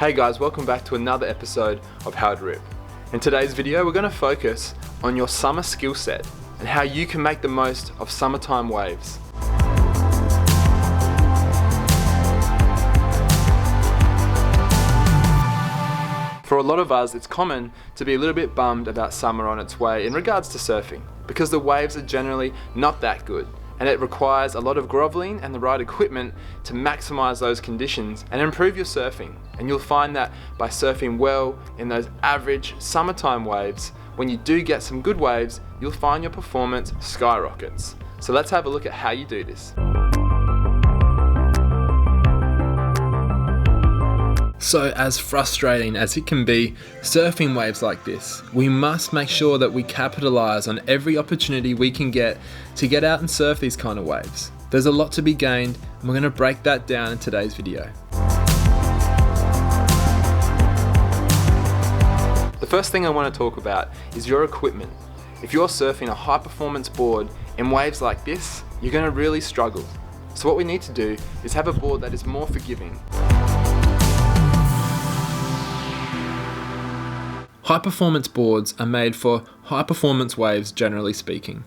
Hey guys, welcome back to another episode of How to Rip. In today's video, we're going to focus on your summer skill set and how you can make the most of summertime waves. For a lot of us, it's common to be a little bit bummed about summer on its way in regards to surfing, because the waves are generally not that good, and it requires a lot of groveling and the right equipment to maximize those conditions and improve your surfing. And you'll find that by surfing well in those average summertime waves, when you do get some good waves, you'll find your performance skyrockets. So let's have a look at how you do this. So as frustrating as it can be surfing waves like this, we must make sure that we capitalize on every opportunity we can get to get out and surf these kind of waves. There's a lot to be gained, and we're going to break that down in today's video. The first thing I want to talk about is your equipment. If you're surfing a high performance board in waves like this, you're going to really struggle. So what we need to do is have a board that is more forgiving. High performance boards are made for high performance waves, generally speaking.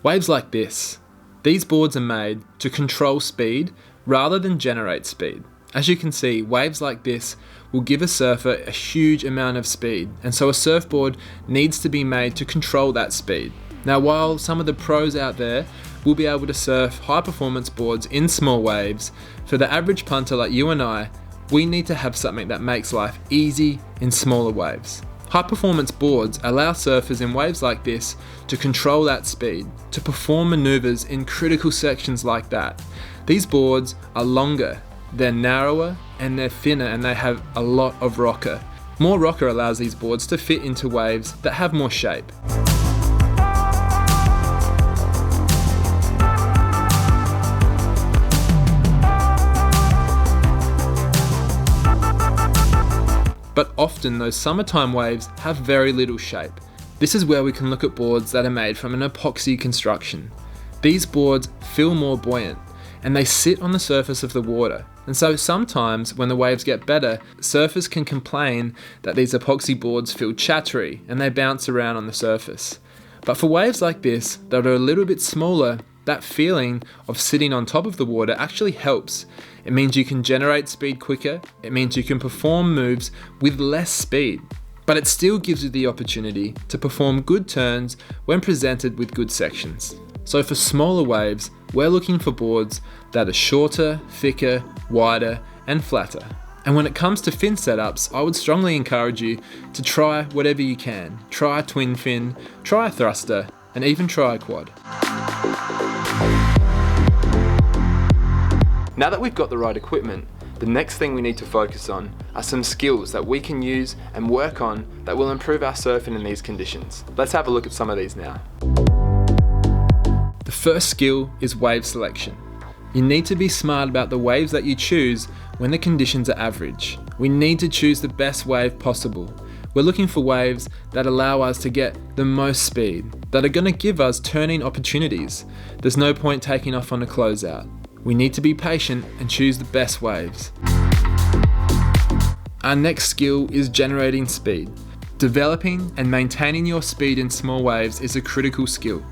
Waves like this. These boards are made to control speed rather than generate speed. As you can see, waves like this will give a surfer a huge amount of speed, and so a surfboard needs to be made to control that speed. Now, while some of the pros out there will be able to surf high performance boards in small waves, for the average punter like you and I, we need to have something that makes life easy in smaller waves. High performance boards allow surfers in waves like this to control that speed, to perform maneuvers in critical sections like that. These boards are longer, they're narrower, and they're thinner, and they have a lot of rocker. More rocker allows these boards to fit into waves that have more shape. But often those summertime waves have very little shape. This is where we can look at boards that are made from an epoxy construction. These boards feel more buoyant, and they sit on the surface of the water. And so sometimes when the waves get better, surfers can complain that these epoxy boards feel chattery and they bounce around on the surface. But for waves like this that are a little bit smaller, that feeling of sitting on top of the water actually helps. It means you can generate speed quicker, it means you can perform moves with less speed, but it still gives you the opportunity to perform good turns when presented with good sections. So for smaller waves, we're looking for boards that are shorter, thicker, wider, and flatter. And when it comes to fin setups, I would strongly encourage you to try whatever you can. Try a twin fin, try a thruster, and even try a quad. Now that we've got the right equipment, the next thing we need to focus on are some skills that we can use and work on that will improve our surfing in these conditions. Let's have a look at some of these now. The first skill is wave selection. You need to be smart about the waves that you choose when the conditions are average. We need to choose the best wave possible. We're looking for waves that allow us to get the most speed, that are going to give us turning opportunities. There's no point taking off on a closeout. We need to be patient and choose the best waves. Our next skill is generating speed. Developing and maintaining your speed in small waves is a critical skill.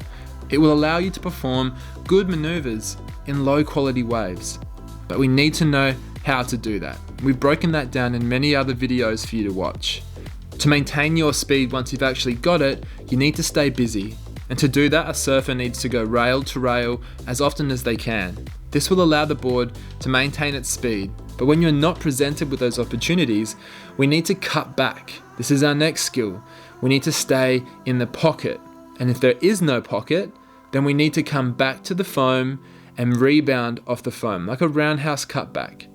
It will allow you to perform good maneuvers in low quality waves, but we need to know how to do that. We've broken that down in many other videos for you to watch. To maintain your speed once you've actually got it, you need to stay busy. And to do that, a surfer needs to go rail to rail as often as they can. This will allow the board to maintain its speed. But when you're not presented with those opportunities, we need to cut back. This is our next skill. We need to stay in the pocket. And if there is no pocket, then we need to come back to the foam and rebound off the foam, like a roundhouse cutback.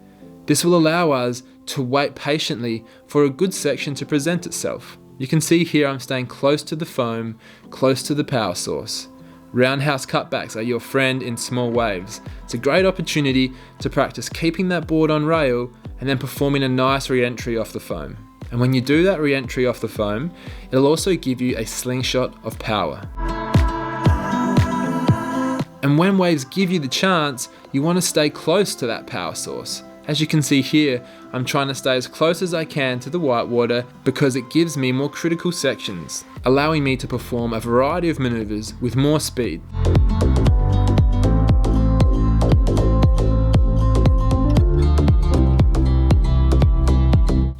This will allow us to wait patiently for a good section to present itself. You can see here I'm staying close to the foam, close to the power source. Roundhouse cutbacks are your friend in small waves. It's a great opportunity to practice keeping that board on rail and then performing a nice re-entry off the foam. And when you do that re-entry off the foam, it'll also give you a slingshot of power. And when waves give you the chance, you want to stay close to that power source. As you can see here, I'm trying to stay as close as I can to the whitewater because it gives me more critical sections, allowing me to perform a variety of maneuvers with more speed.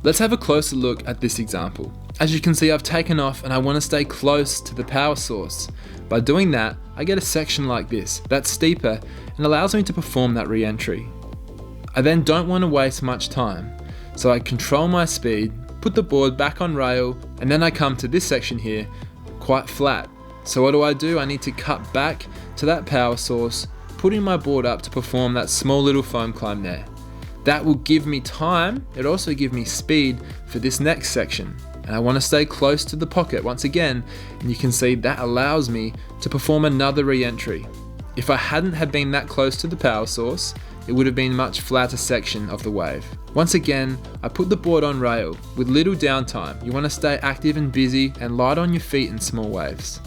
Let's have a closer look at this example. As you can see, I've taken off and I want to stay close to the power source. By doing that, I get a section like this, that's steeper and allows me to perform that re-entry. I then don't want to waste much time, so I control my speed, put the board back on rail, and then I come to this section here, quite flat. So what do? I need to cut back to that power source, putting my board up to perform that small little foam climb there. That will give me time, it also gives me speed for this next section. And I want to stay close to the pocket once again, and you can see that allows me to perform another re-entry. If I hadn't had been that close to the power source, it would have been a much flatter section of the wave. Once again, I put the board on rail with little downtime. You want to stay active and busy and light on your feet in small waves.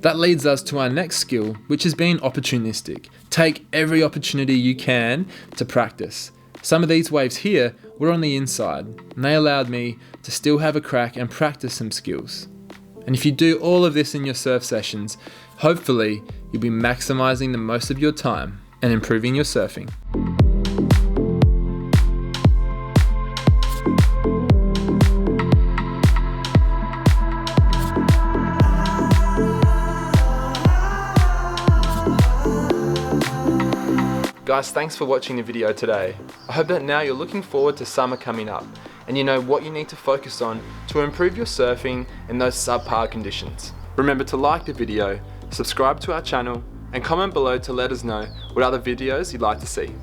That leads us to our next skill, which is being opportunistic. Take every opportunity you can to practice. Some of these waves here were on the inside, and they allowed me to still have a crack and practice some skills. And if you do all of this in your surf sessions, hopefully you'll be maximizing the most of your time and improving your surfing. Guys, thanks for watching the video today. I hope that now you're looking forward to summer coming up and you know what you need to focus on to improve your surfing in those subpar conditions. Remember to like the video, subscribe to our channel, and comment below to let us know what other videos you'd like to see.